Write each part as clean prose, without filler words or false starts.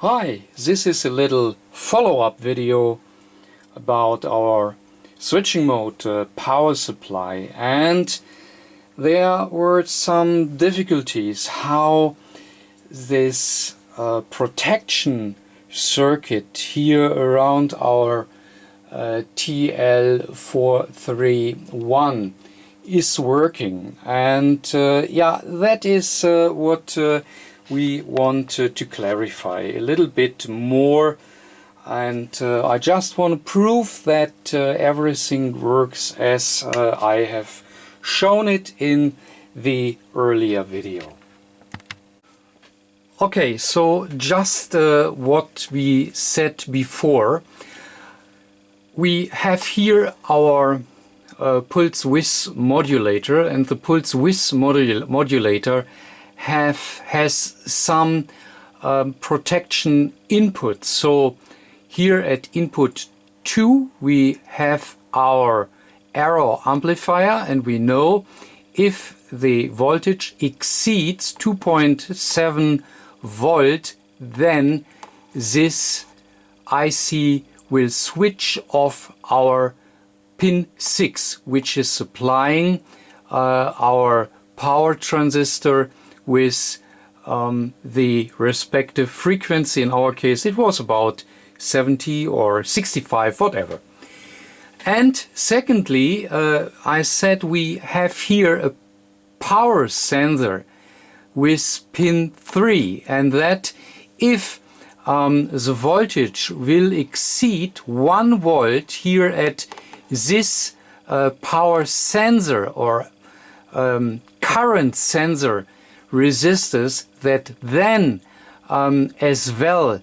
Hi, this is a little follow-up video about our switching mode power supply, and there were some difficulties how this protection circuit here around our TL431 is working, and yeah, that is what we want to clarify a little bit more, and I just want to prove that everything works as I have shown it in the earlier video. Okay, so just what we said before. We have here our pulse width modulator, and the pulse width modulator has some protection input. So here at input 2 we have our error amplifier, and we know if the voltage exceeds 2.7 volt, then this IC will switch off our pin 6, which is supplying our power transistor with the respective frequency. In our case it was about 70 or 65, whatever. And secondly, I said we have here a power sensor with pin 3, and that if the voltage will exceed 1 volt here at this power sensor or current sensor resistors, that then as well,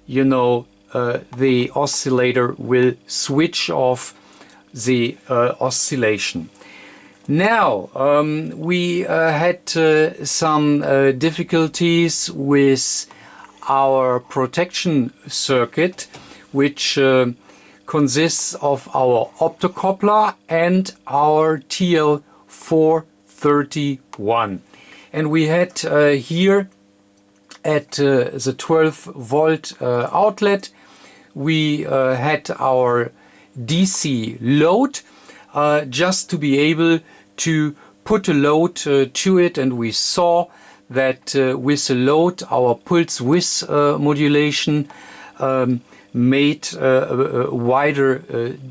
you know, the oscillator will switch off the oscillation. Now we had some difficulties with our protection circuit, which consists of our optocoupler and our TL431. And we had here at the 12 volt outlet, we had our DC load just to be able to put a load to it, and we saw that with the load our pulse width modulation made a wider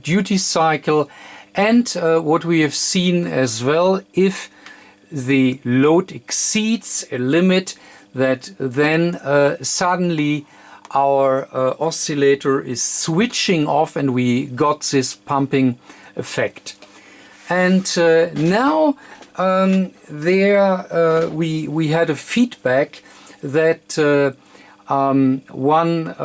duty cycle. And what we have seen as well, if the load exceeds a limit, that then suddenly our oscillator is switching off, and we got this pumping effect. And now we had a feedback that one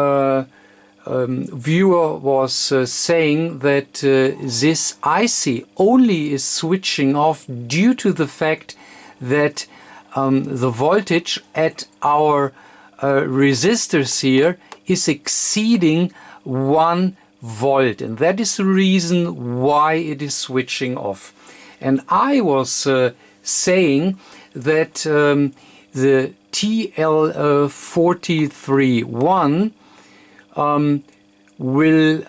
viewer was saying that this IC only is switching off due to the fact that the voltage at our resistors here is exceeding 1 volt, and that is the reason why it is switching off. And I was saying that the TL431 will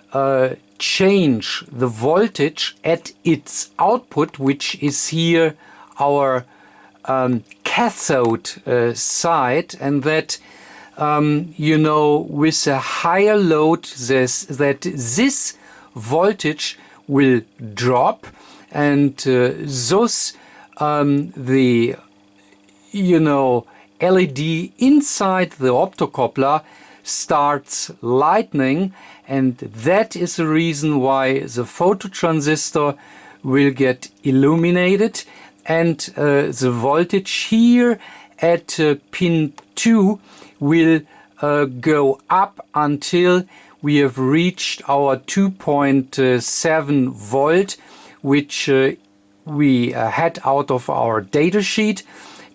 change the voltage at its output, which is here our cathode side, and that you know, with a higher load that this voltage will drop, and thus the, you know, LED inside the optocoupler starts lightening, and that is the reason why the phototransistor will get illuminated, and the voltage here at pin 2 will go up until we have reached our 2.7 volt, which we had out of our datasheet.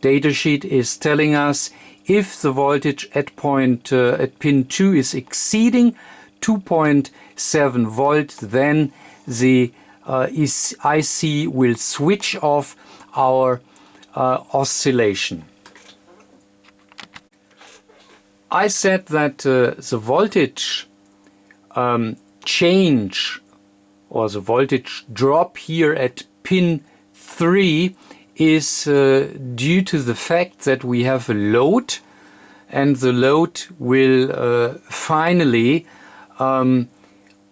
Datasheet is telling us if the voltage at pin 2 is exceeding 2.7 volt, then the IC will switch off our oscillation. I said that the voltage change or the voltage drop here at pin 3 is due to the fact that we have a load, and the load will finally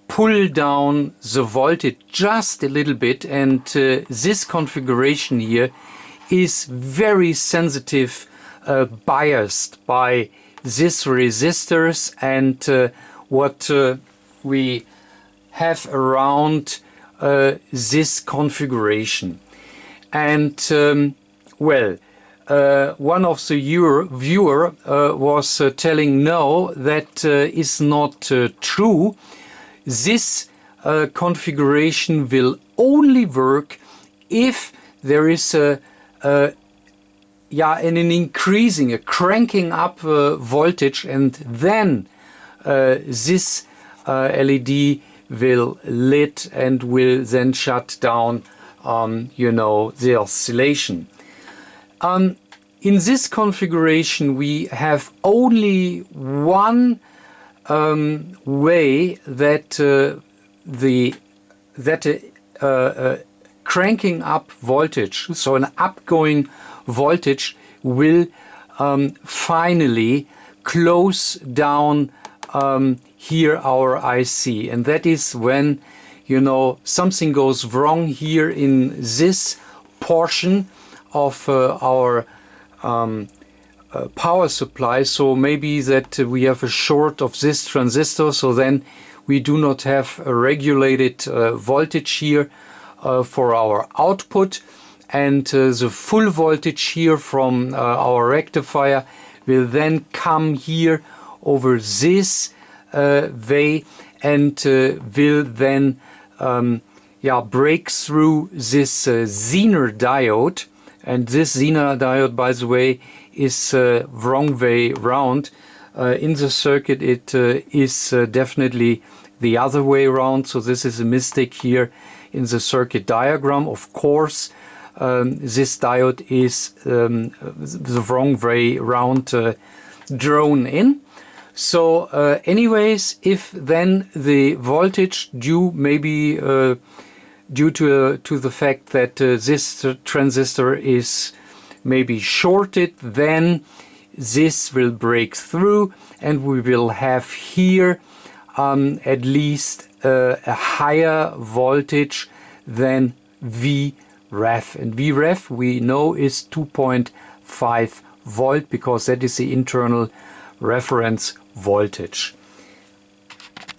pull down the voltage just a little bit, and this configuration here is very sensitive, biased by these resistors and what we have around this configuration. And well, one of the viewer was telling no, that is not true. This configuration will only work if there is an increasing, a cranking up voltage, and then this LED will lit and will then shut down the oscillation. In this configuration we have only one way that cranking up voltage, so an upgoing voltage, will finally close down here our IC, and that is when something goes wrong here in this portion of our power supply. So maybe that we have a short of this transistor, so then we do not have a regulated voltage here for our output, and the full voltage here from our rectifier will then come here over this way and will then break through this Zener diode. And this Zener diode, by the way, is wrong way round. In the circuit it is definitely the other way around, so this is a mistake here in the circuit diagram. Of course, this diode is the wrong way round drawn in. So anyways, if then the voltage due to the fact that this transistor is maybe shorted, then this will break through and we will have here at least a higher voltage than Vref. And Vref we know is 2.5 volt because that is the internal reference voltage.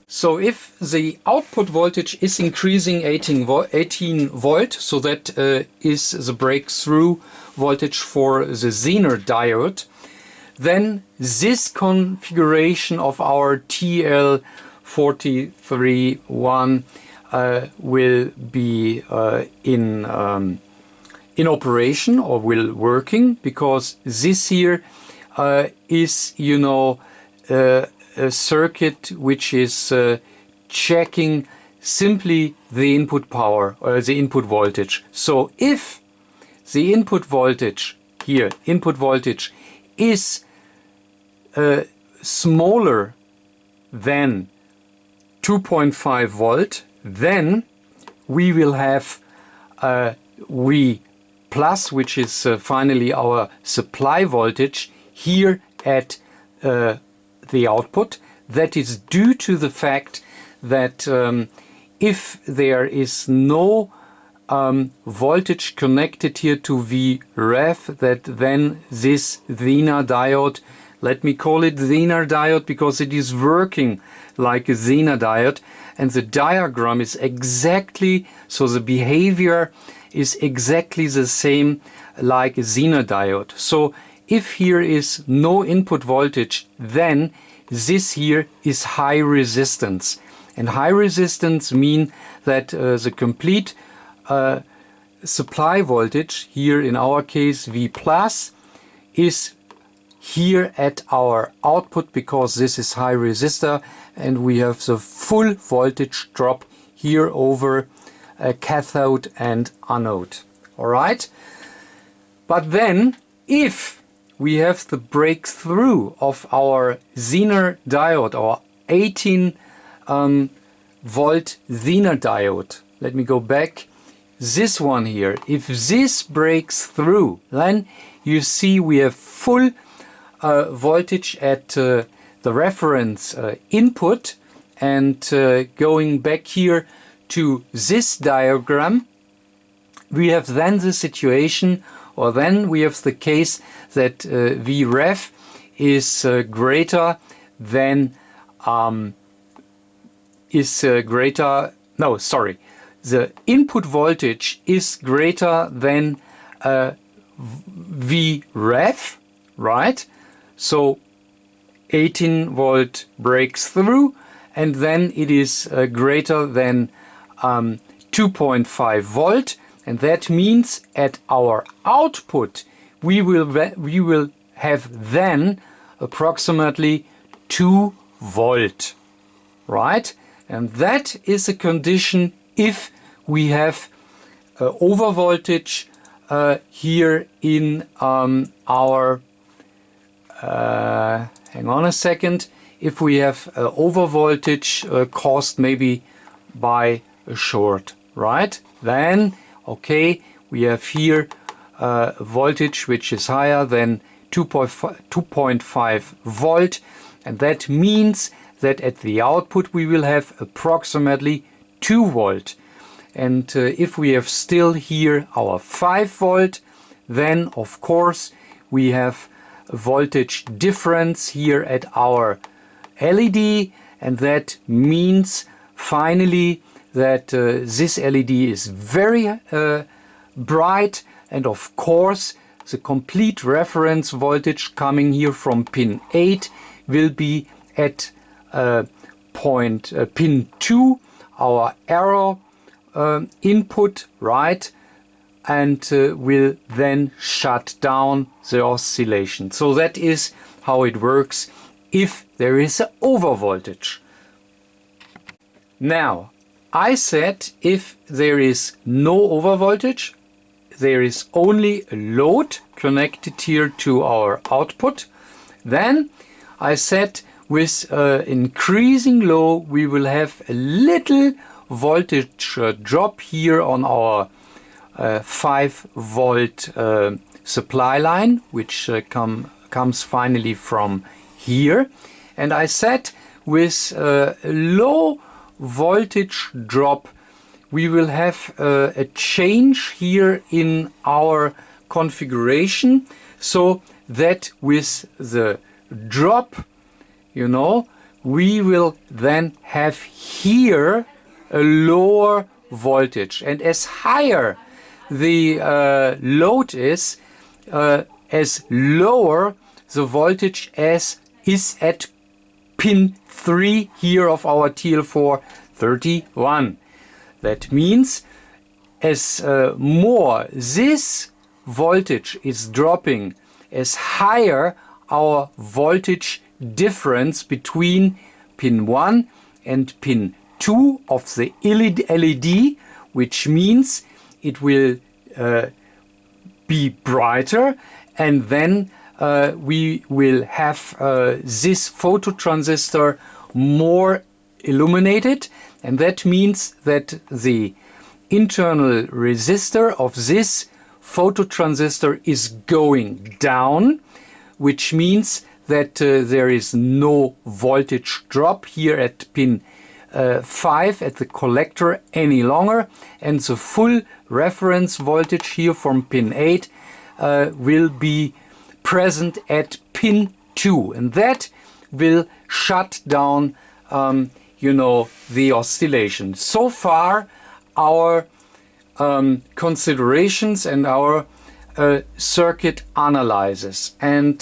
So if the output voltage is increasing 18 volt, so that is the breakthrough voltage for the Zener diode, then this configuration of our TL431 will be in operation, or will working, because this here is a circuit which is checking simply the input power or the input voltage. So if the input voltage here, input voltage, is smaller than 2.5 volt, then we will have V plus, which is finally our supply voltage here at the output. That is due to the fact that if there is no voltage connected here to Vref, that then this Zener diode, let me call it Zener diode because it is working like a Zener diode, and the diagram is exactly, so the behavior is exactly the same like a Zener diode. So if here is no input voltage, then this here is high resistance. And high resistance mean that the complete supply voltage, here in our case V plus, is here at our output because this is high resistor, and we have the full voltage drop here over cathode and anode. Alright? But then if we have the breakthrough of our Zener diode, our 18 volt Zener diode. Let me go back. This one here, if this breaks through, then you see we have full voltage at the reference input. And going back here to this diagram, we have then the situation, or then we have the case that Vref is greater than the input voltage is greater than Vref, right? So 18 volt breaks through, and then it is greater than 2.5 volt, and that means at our output we will have then approximately 2 volt, right? And that is a condition if we have over voltage here in our hang on a second. If we have over voltage caused maybe by a short, right? Then, okay, we have here voltage which is higher than 2.5 volt, and that means that at the output we will have approximately 2 volt. And if we have still here our 5 volt, then of course we have a voltage difference here at our LED, and that means finally that this LED is very bright, and of course the complete reference voltage coming here from pin 8 will be at pin 2, our arrow input, right, and will then shut down the oscillation. So that is how it works if there is an over voltage. Now, I said if there is no over voltage, there is only a load connected here to our output, then I said with increasing low we will have a little voltage drop here on our 5 volt supply line, which comes finally from here. And I said with a low voltage drop we will have a change here in our configuration, so that with the drop, you know, we will then have here a lower voltage, and as higher the load is, as lower the voltage as is at pin 3 here of our TL431. That means as more this voltage is dropping, as higher our voltage difference between pin 1 and pin 2 of the LED, which means it will be brighter, and then we will have this phototransistor more illuminated, and that means that the internal resistor of this phototransistor is going down, which means that there is no voltage drop here at pin 5 at the collector any longer, and the full reference voltage here from pin 8 will be present at pin 2, and that will shut down you know, the oscillation. So far our considerations and our circuit analysis, and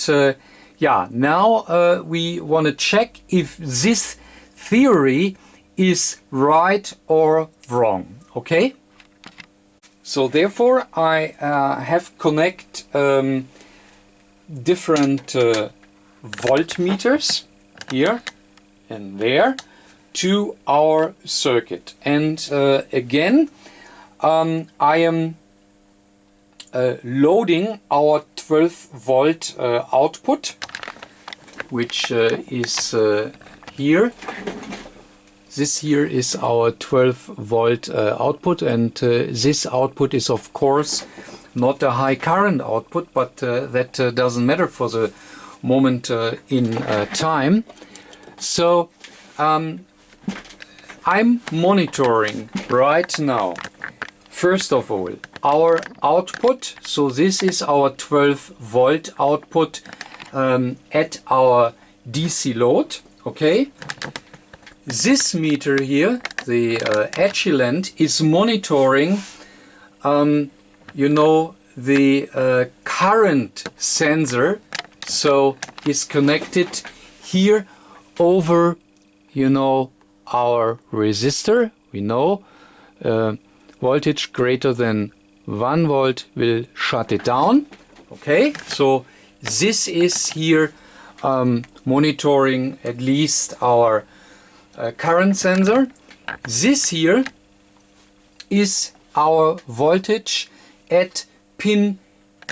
yeah, now we want to check if this theory is right or wrong. Okay, so therefore I have connect different voltmeters here and there to our circuit, and again I am loading our 12 volt output, which is here. This here is our 12 volt output, and this output is of course not a high current output, but that doesn't matter for the moment in time. So I'm monitoring right now, first of all, our output. So this is our 12 volt output at our DC load. Okay. This meter here, the Agilent, is monitoring, you know, the current sensor. So it's connected here over, you know, our resistor. We know voltage greater than 1 volt will shut it down. Okay, so this is here monitoring at least our current sensor. This here is our voltage at pin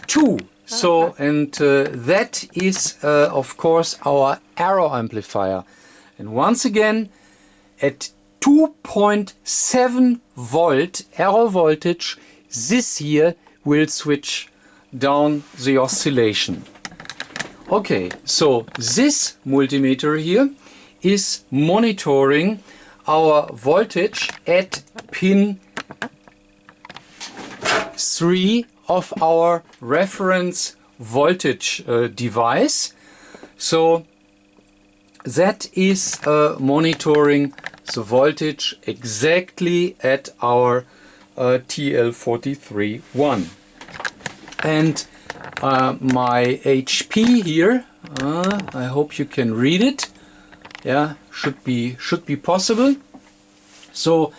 2. So, and that is of course our error amplifier. And once again, at 2.7 volt error voltage, this here will switch down the oscillation. Okay, so this multimeter here is monitoring our voltage at pin 3 of our reference voltage device. So that is monitoring the voltage exactly at our TL43-1. And my HP here, I hope you can read it. Yeah, should be possible. So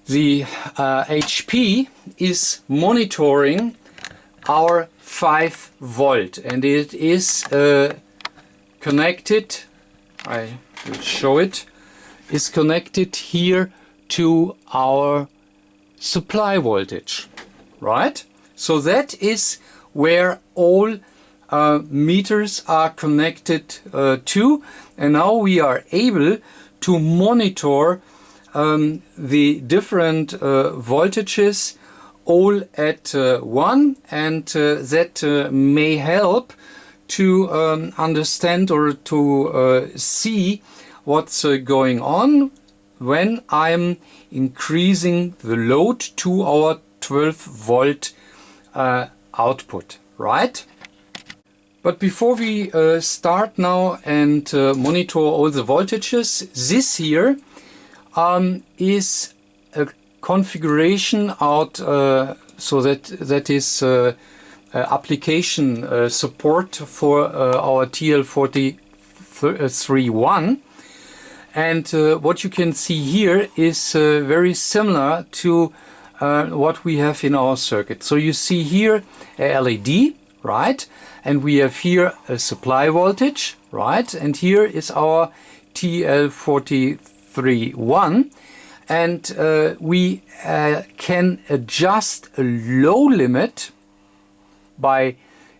the HP is monitoring our 5 volt, and it is connected, I will show it, is connected here to our supply voltage, right? So that is where all meters are connected to, and now we are able to monitor the different voltages all at 1, and that may help to understand or to see what's going on when I'm increasing the load to our 12 volt output, right? But before we start now and monitor all the voltages, this here is a configuration out, so that is application support for our TL43-1. And what you can see here is very similar to what we have in our circuit. So you see here a LED, right? And we have here a supply voltage, right? And here is our TL43-1. And we can adjust a low limit by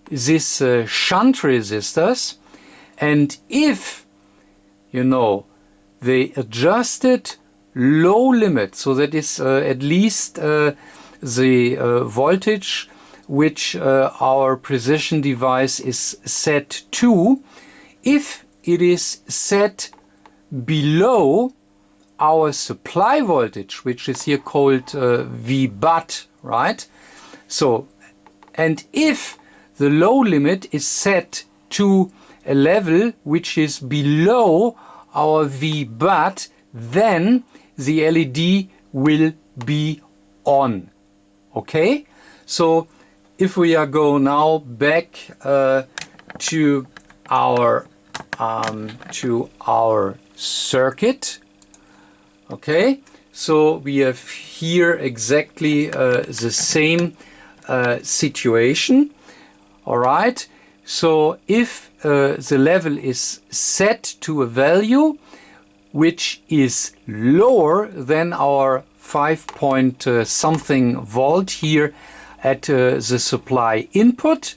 this shunt resistors. And if, you know, the adjusted low limit, so that is at least the voltage which our precision device is set to, if it is set below our supply voltage, which is here called VBAT, right? So, and if the low limit is set to a level which is below our VBAT, then the LED will be on. Okay? So if we are go now back to our circuit, okay, so we have here exactly the same situation. All right, so if the level is set to a value which is lower than our 5 point something volt here at the supply input.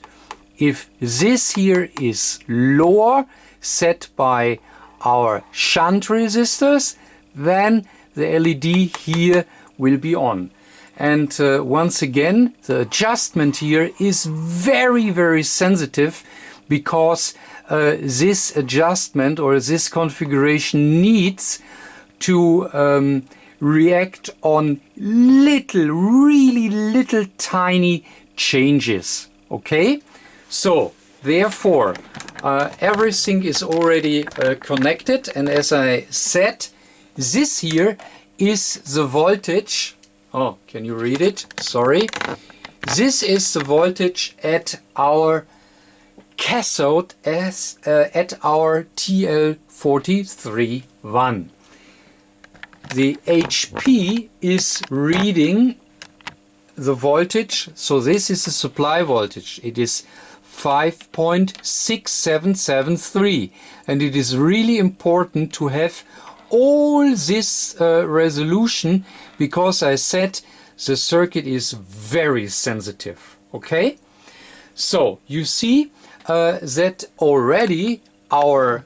If this here is lower, set by our shunt resistors, then the LED here will be on. And once again, the adjustment here is very, very sensitive, because this adjustment or this configuration needs to react on really little tiny changes. Okay, so therefore everything is already connected, and as I said, this here is the voltage. Oh, can you read it? Sorry. This is the voltage at our cathode as at our TL43-1. The HP is reading the voltage, so this is the supply voltage. It is 5.6773, and it is really important to have all this resolution, because I said the circuit is very sensitive. Okay, so you see that already our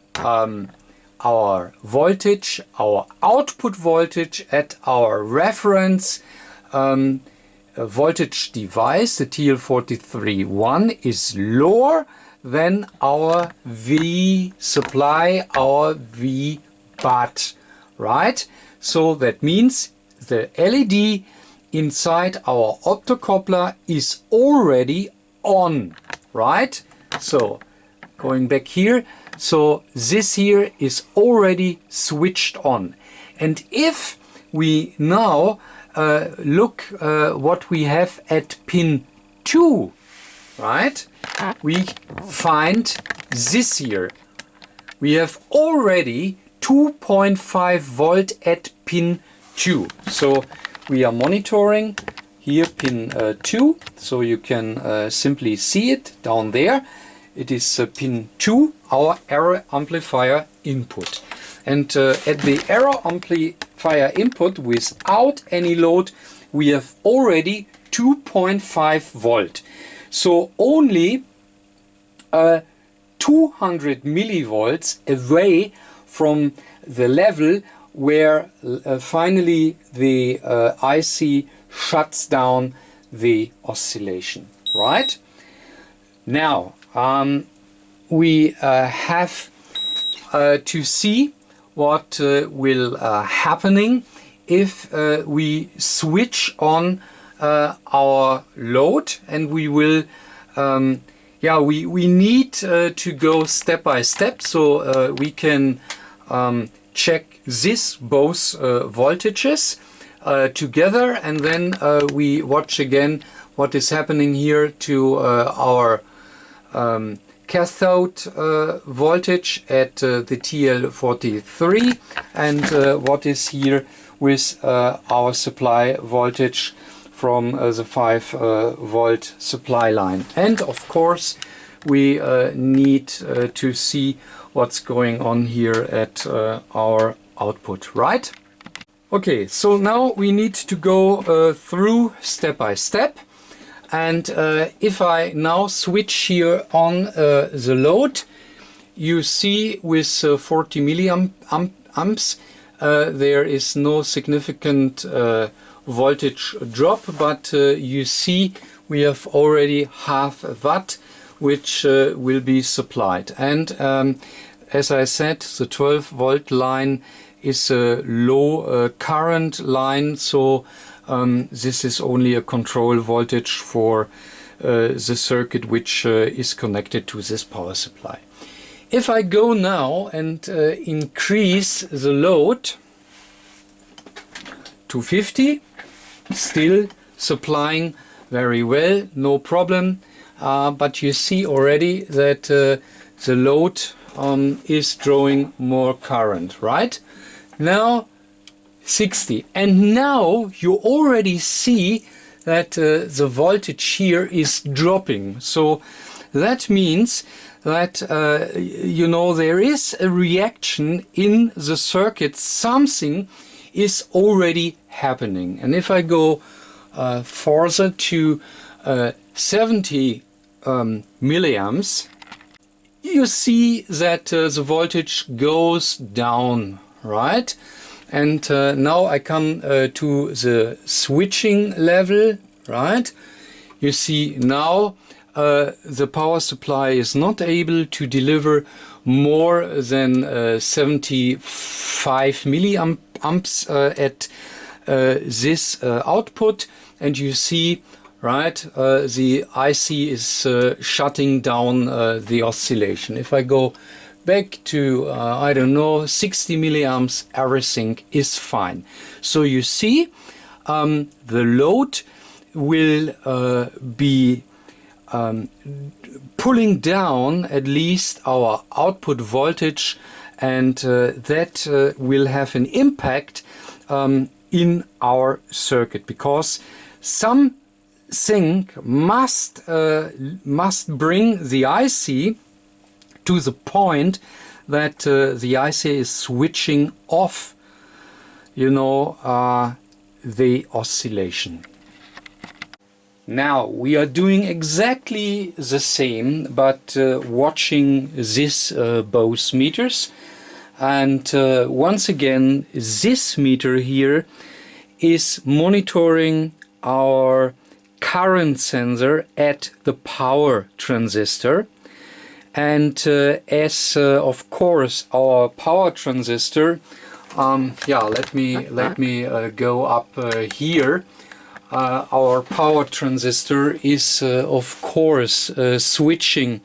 voltage, our output voltage at our reference voltage device, the TL43-1, is lower than our V supply, our V but, right? So that means the LED inside our optocoupler is already on, right? So going back here, so this here is already switched on. And if we now look what we have at pin 2, right? We find this here. We have already 2.5 volt at pin 2. So we are monitoring here pin 2, so you can simply see it down there. It is pin 2, our error amplifier input. And at the error amplifier input without any load, we have already 2.5 volt. So only 200 millivolts away from the level where finally the IC shuts down the oscillation, right? Now we have to see what will happening if we switch on our load, and we will we need to go step by step, so we can check this both voltages together, and then we watch again what is happening here to our cathode voltage at the TL43, and what is here with our supply voltage from the 5 volt supply line. And of course we need to see what's going on here at our output, right? Okay, so now we need to go through step by step. And if I now switch here on the load, you see with 40 milliamps there is no significant voltage drop, but you see we have already half a watt which will be supplied. And as I said, the 12 volt line is a low current line, so this is only a control voltage for the circuit which is connected to this power supply. If I go now and increase the load to 50, still supplying very well, no problem, but you see already that the load is drawing more current, right? Now 60, and now you already see that the voltage here is dropping. So that means that you know, there is a reaction in the circuit, something is already happening. And if I go further to 70 milliamps, you see that the voltage goes down, right? And now I come to the switching level, right? You see now the power supply is not able to deliver more than 75 milliamps at this output, and you see, right, the IC is shutting down the oscillation. If I go back to, I don't know, 60 milliamps, everything is fine. So you see, the load will be pulling down at least our output voltage, and that will have an impact in our circuit, because something must bring the IC to the point that the IC is switching off, you know, the oscillation. Now we are doing exactly the same, but watching this Bose meters, and once again this meter here is monitoring our current sensor at the power transistor, and as of course our power transistor, yeah, let me go up here. Our power transistor is of course switching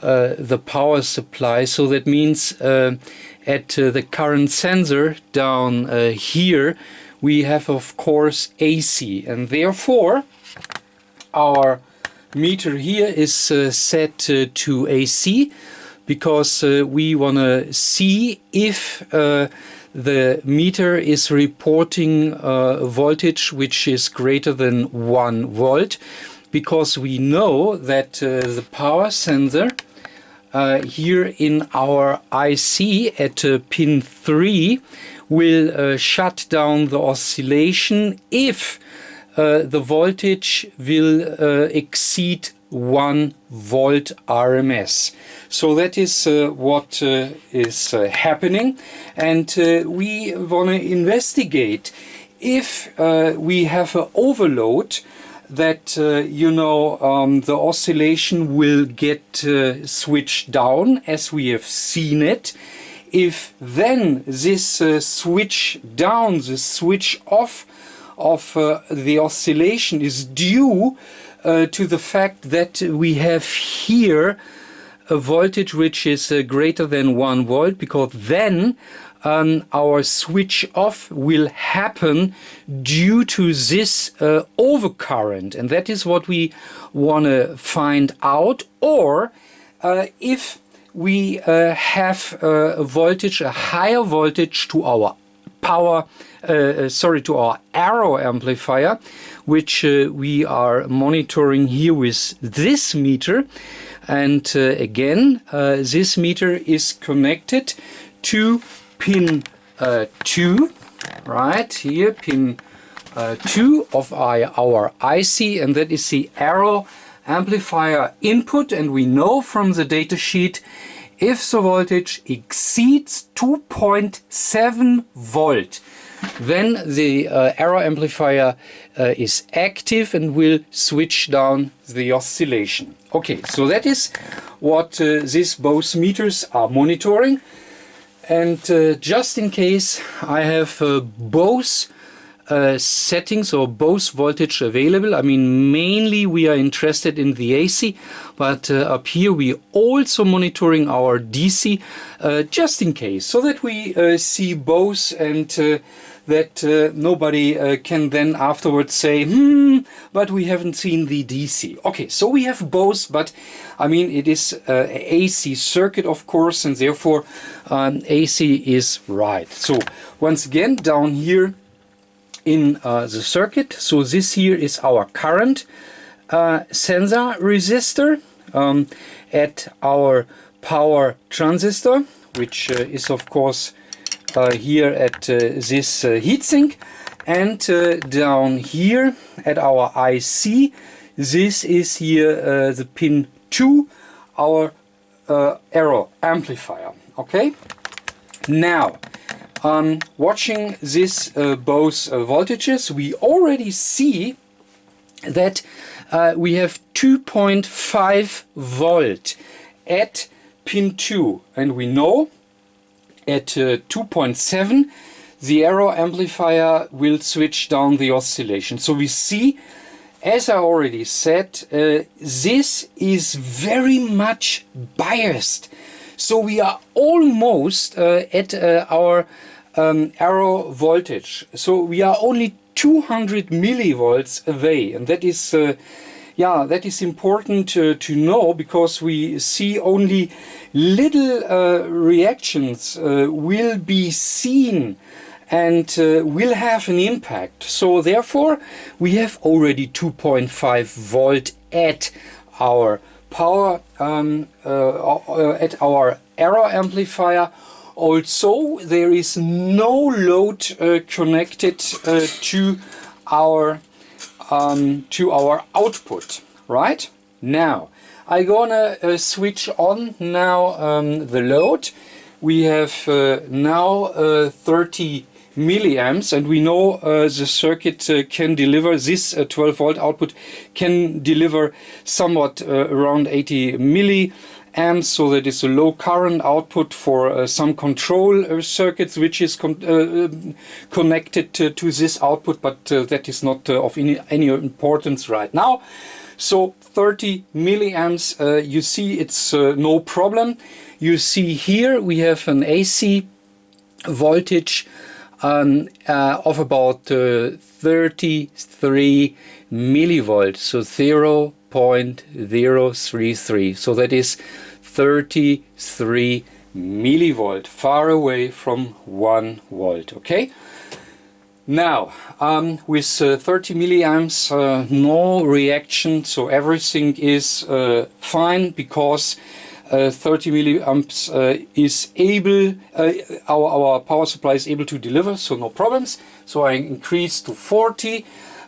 the power supply, so that means at the current sensor down here we have of course AC, and therefore our meter here is set to AC, because we want to see if the meter is reporting voltage which is greater than 1 volt, because we know that the power sensor here in our IC at pin 3 will shut down the oscillation if the voltage will exceed 1 volt RMS. So that is what is happening, and we want to investigate if we have an overload that you know, the oscillation will get switched down as we have seen it. If then this switch down, the switch off of the oscillation is due to the fact that we have here a voltage which is greater than 1 volt, because then our switch off will happen due to this overcurrent, and that is what we want to find out. Or if we have a voltage, a higher voltage to our power, to our arrow amplifier, which we are monitoring here with this meter. And again, this meter is connected to pin 2, right here, pin 2 of our IC, and that is the arrow amplifier input. And we know from the datasheet, if the voltage exceeds 2.7 volt, then the arrow amplifier is active and will switch down the oscillation. Okay, so that is what these Bose meters are monitoring. And just in case I have Bose settings or Bose voltage available, I mean, mainly we are interested in the AC, but up here we also monitoring our DC, just in case, so that we see Bose, and that nobody can then afterwards say, but we haven't seen the DC. Okay, so we have Bose, but I mean, it is AC circuit, of course, and therefore AC is right. So once again, down here in the circuit, so this here is our current sensor resistor at our power transistor, which is of course here at this heatsink, and down here at our IC, this is here the pin 2, our arrow amplifier. Okay, now watching this both voltages, we already see that we have 2.5 volt at pin 2, and we know at 2.7 the arrow amplifier will switch down the oscillation. So we see, as I already said, this is very much biased. So we are almost at our arrow voltage. So we are only 200 millivolts away, and that is yeah, that is important to know, because we see only little reactions will be seen and will have an impact. So therefore we have already 2.5 volt at our power at our arrow amplifier. Also, there is no load connected to our output. Right now, I'm gonna switch on now the load. We have now 30 milliamps, and we know the circuit can deliver this 12 volt output can deliver somewhat around 80 milliamps, so that is a low current output for some control circuits which is connected to this output, but that is not of any importance right now. So 30 milliamps, you see it's no problem. You see here we have an AC voltage of about 33 millivolts, so 0.033. So that is 33 millivolt, far away from 1 volt. Okay. Now, with 30 milliamps, no reaction, so everything is fine, because 30 milliamps is able, our power supply is able to deliver, so no problems. So I increase to 40,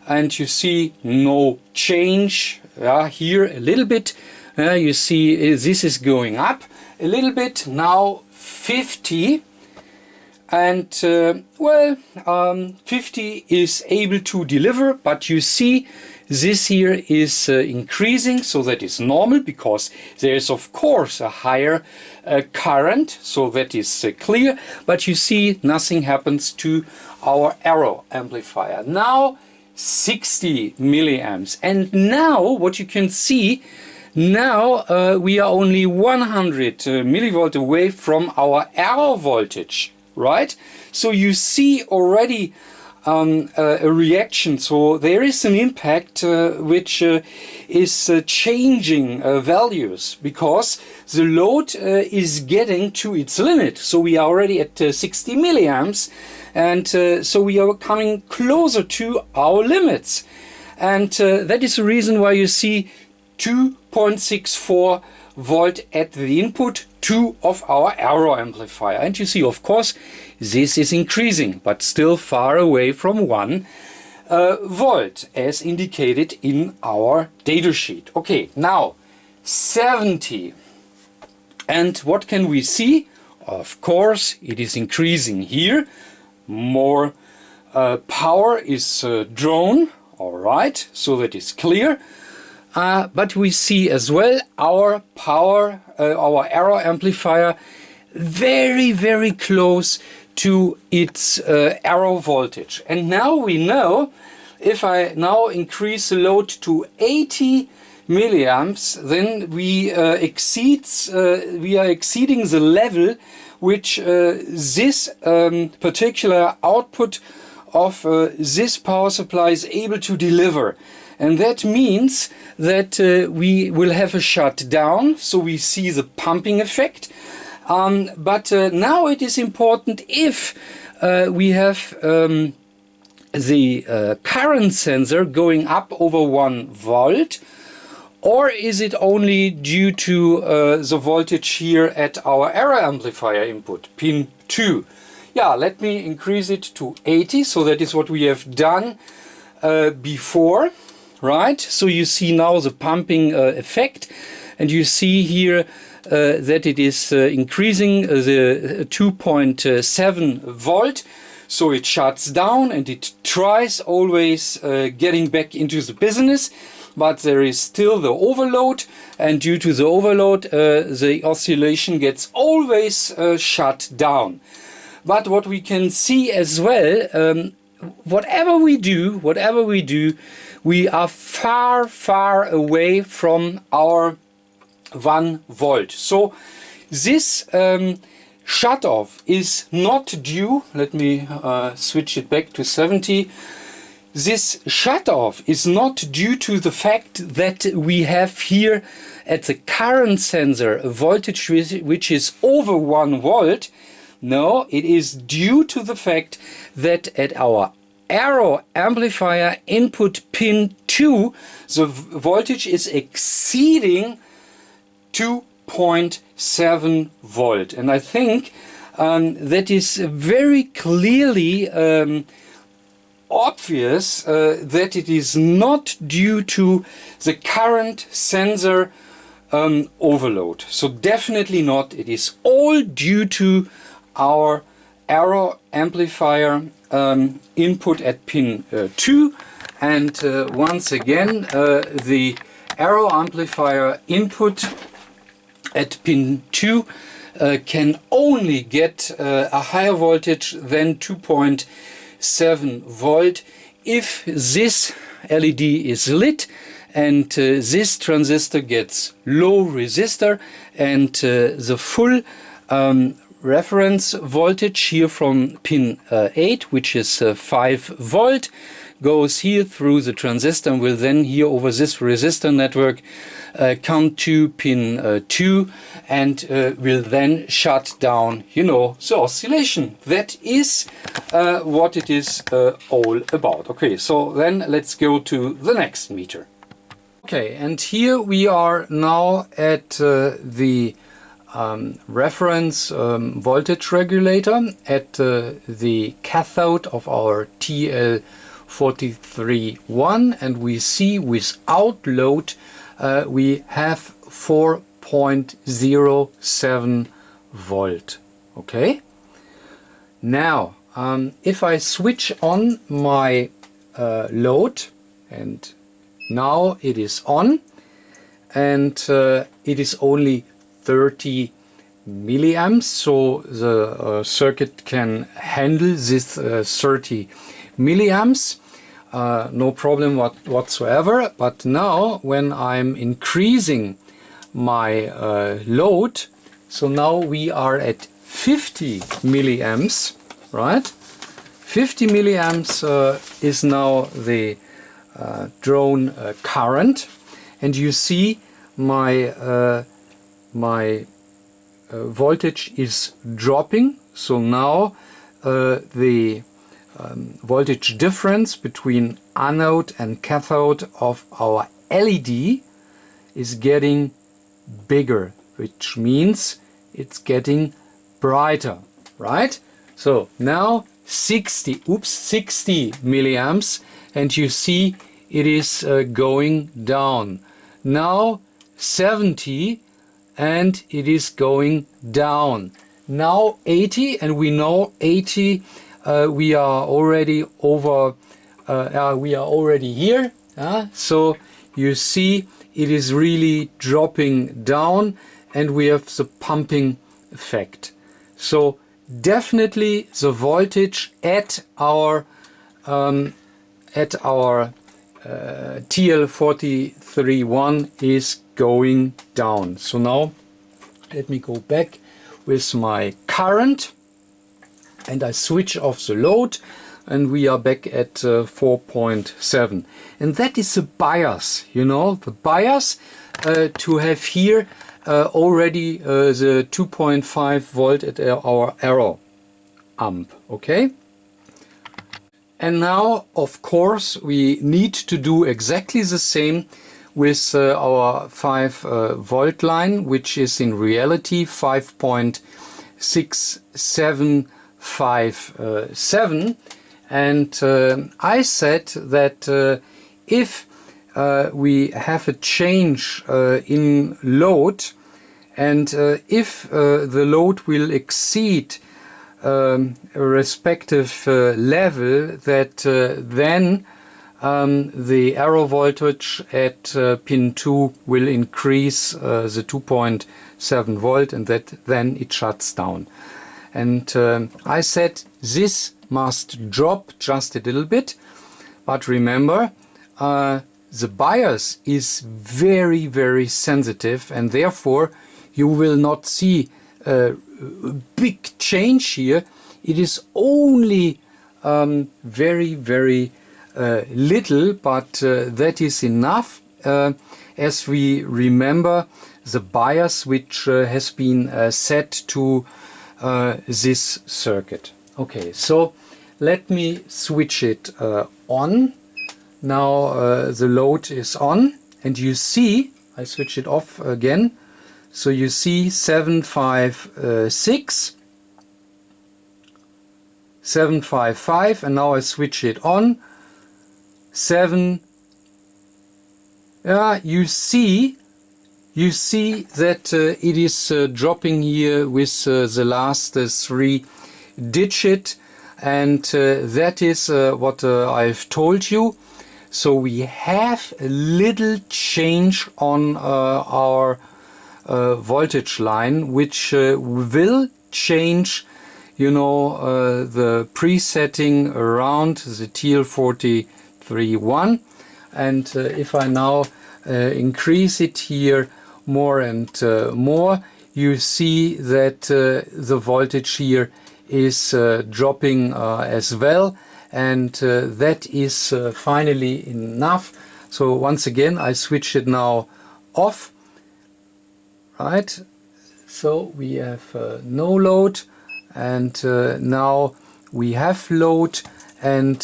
and you see no change. Here a little bit, you see this is going up a little bit, now 50. And well, 50 is able to deliver, but you see this here is increasing, so that is normal, because there is of course a higher current, so that is clear. But you see nothing happens to our arrow amplifier. Now 60 milliamps, and now what you can see, now we are only 100 millivolt away from our arrow voltage. Right? So you see already a reaction. So there is an impact which is changing values, because the load is getting to its limit. So we are already at 60 milliamps, and so we are coming closer to our limits. And that is the reason why you see 2.64 volt at the input 2 of our arrow amplifier. And you see, of course, this is increasing, but still far away from 1 volt, as indicated in our data sheet. Okay, now 70. And what can we see? Of course, it is increasing here. More power is drawn. All right, so that is clear. But we see as well our power, our arrow amplifier, very, very close to its arrow voltage. And now we know, if I now increase the load to 80 milliamps, then we are exceeding the level which this particular output of this power supply is able to deliver. And that means that we will have a shutdown, so we see the pumping effect. But now it is important if we have the current sensor going up over 1 volt, or is it only due to the voltage here at our arrow amplifier input, pin 2. Yeah, let me increase it to 80, so that is what we have done before. right? So you see now the pumping effect, and you see here that it is increasing the 2.7 volt. So it shuts down and it tries always getting back into the business, but there is still the overload, and due to the overload the oscillation gets always shut down. But what we can see as well, whatever we do, we are far away from our 1 volt. So this shut off is not due, let me switch it back to 70. This shut off is not due to the fact that we have here at the current sensor a voltage which is over 1 volt. No, it is due to the fact that at our Arrow amplifier input pin 2 the voltage is exceeding 2.7 volt, and I think that is very clearly obvious that it is not due to the current sensor overload. So definitely not. It is all due to our Arrow amplifier input at pin 2, and once again the Arrow amplifier input at pin 2 can only get a higher voltage than 2.7 volt if this LED is lit and this transistor gets low resistor, and the full reference voltage here from pin 8, which is 5 volt, goes here through the transistor and will then here over this resistor network come to pin 2 and will then shut down, you know, the oscillation. That is what it is all about. Okay, so then let's go to the next meter. Okay, and here we are now at the reference voltage regulator at the cathode of our TL431, and we see without load we have 4.07 volt. Okay, now if I switch on my load, and now it is on, and it is only 30 milliamps, so the circuit can handle this 30 milliamps, no problem whatsoever. But now when I'm increasing my load, so now we are at 50 milliamps, right? 50 milliamps is now the drawn current, and you see my voltage is dropping. So now the voltage difference between anode and cathode of our LED is getting bigger, which means it's getting brighter, right? So now 60 milliamps, and you see it is going down. Now 70, and it is going down. Now 80, and we know 80 we are already over, we are already here. So you see it is really dropping down, and we have the pumping effect. So definitely the voltage at our TL431 is going down. So now let me go back with my current, and I switch off the load, and we are back at 4.7. And that is the bias, you know, the bias to have here already the 2.5 volt at our Arrow amp. Okay. And now, of course, we need to do exactly the same with our 5 volt line, which is in reality 5.6757. And I said that if we have a change in load, and if the load will exceed a respective level, that then the arrow voltage at pin 2 will increase the 2.7 volt, and that then it shuts down. And I said this must drop just a little bit, but remember, the bias is very, very sensitive, and therefore you will not see a big change here. It is only very, very little, but that is enough, as we remember the bias which has been set to this circuit. Okay, so let me switch it on. Now the load is on, and you see, I switch it off again, so you see 756, 755, and now I switch it on, 7, you see that it is dropping here with the last 3 digit, and that is what I've told you. So we have a little change on our voltage line, which will change, you know, the presetting around the TL43.1. And if I now increase it here more and more, you see that the voltage here is dropping as well, and that is finally enough. So once again I switch it now off, right? So we have no load, and now we have load, and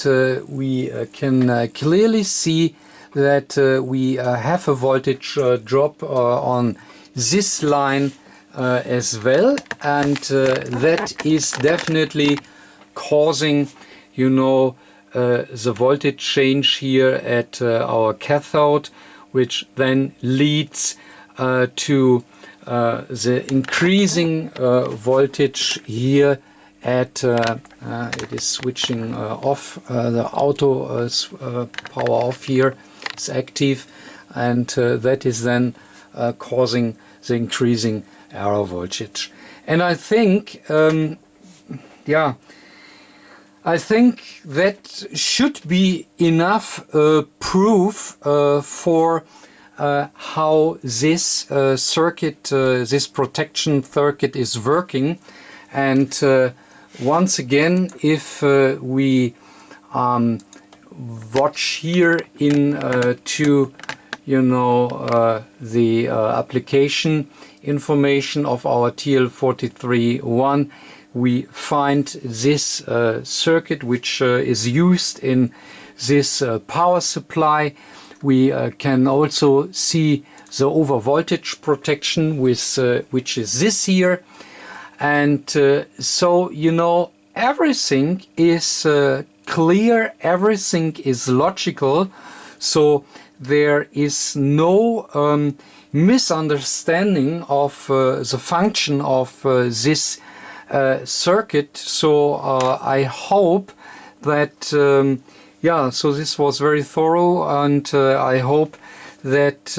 we can clearly see that we have a voltage drop on this line as well, and that is definitely causing, you know, the voltage change here at our cathode, which then leads to the increasing voltage here at it is switching off, the auto power off here is active, and that is then causing the increasing arrow voltage. And I think yeah, I think that should be enough proof for how this circuit, this protection circuit is working. And once again, if we watch here into, you know, the application information of our TL43.1, we find this circuit which is used in this power supply. We can also see the over voltage protection with which is this here, and so, you know, everything is clear, everything is logical, so there is no misunderstanding of the function of this circuit. So I hope that yeah, so this was very thorough, and I hope that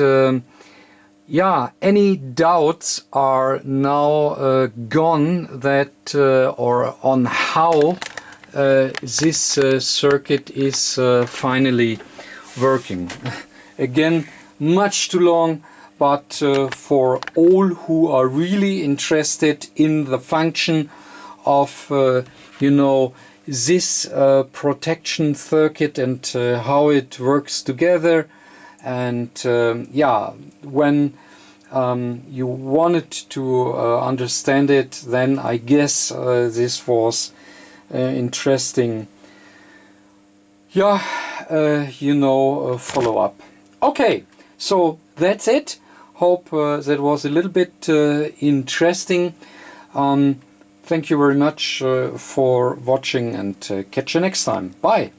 yeah, any doubts are now gone, that or on how this circuit is finally working. Again, much too long, but for all who are really interested in the function of you know, this protection circuit and how it works together, and yeah, when you wanted to understand it, then I guess this was interesting, yeah, you know, follow up. Okay, so that's it. Hope that was a little bit interesting. Thank you very much for watching, and catch you next time. Bye.